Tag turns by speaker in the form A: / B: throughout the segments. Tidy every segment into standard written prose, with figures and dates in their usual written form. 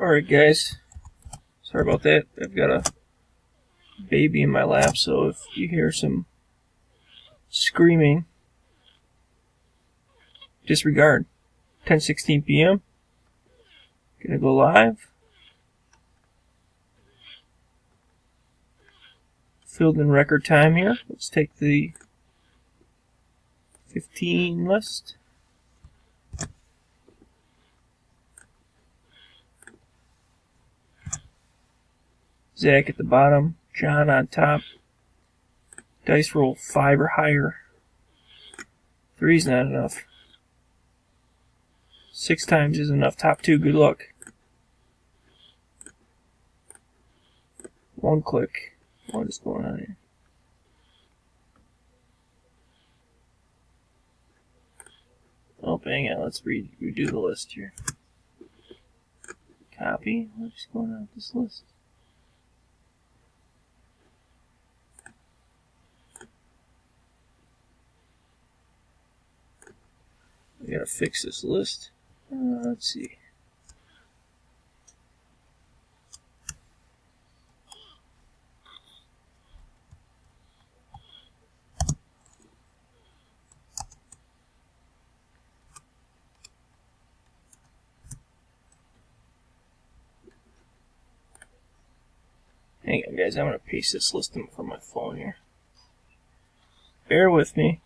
A: Alright guys, sorry about that. I've got a baby in my lap, so if you hear some screaming, disregard. 10:16 p.m. Gonna go live. Filled in record time here. Let's take the 15 list. Zach at the bottom, John on top. Dice roll 5 or higher. 3's not enough. 6 times is enough. Top 2, good luck. 1 click. What is going on here? Oh, hang on. Let's redo the list here. Copy. What's going on with this list? We gotta fix this list. Let's see. Hang on, guys. I'm gonna paste this list in from my phone here. Bear with me.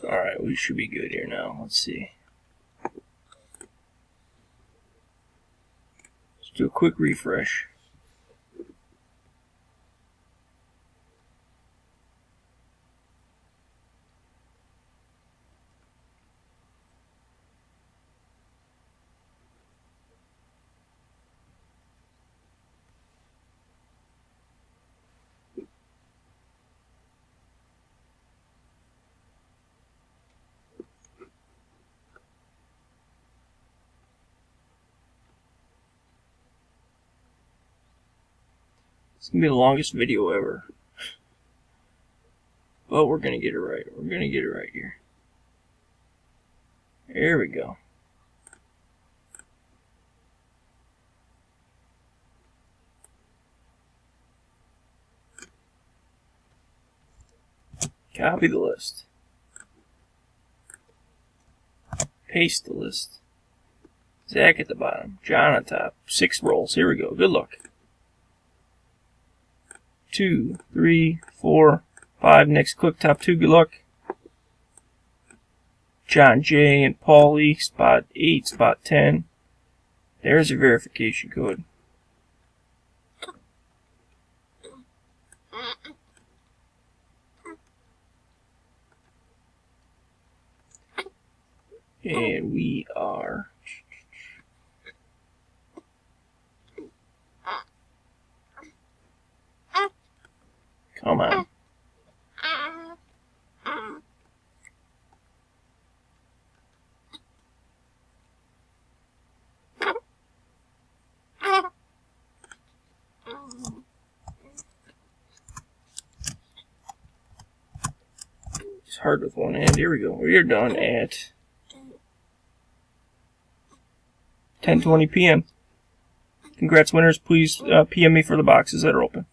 A: Alright, we should be good here now. Let's see. Let's do a quick refresh. It's gonna be the longest video ever. But we're gonna get it right. We're gonna get it right here. There we go. Copy the list. Paste the list. Zach at the bottom. John on top. 6 rolls. Here we go. Good luck. 2, 3, 4, 5. Next click. Top 2. Good luck. John J. and Paulie. Spot 8. Spot 10. There's your verification code. And we are... Come on. It's hard with one hand. Here we go. We're done at 10:20 p.m. Congrats, winners. Please PM me for the boxes that are open.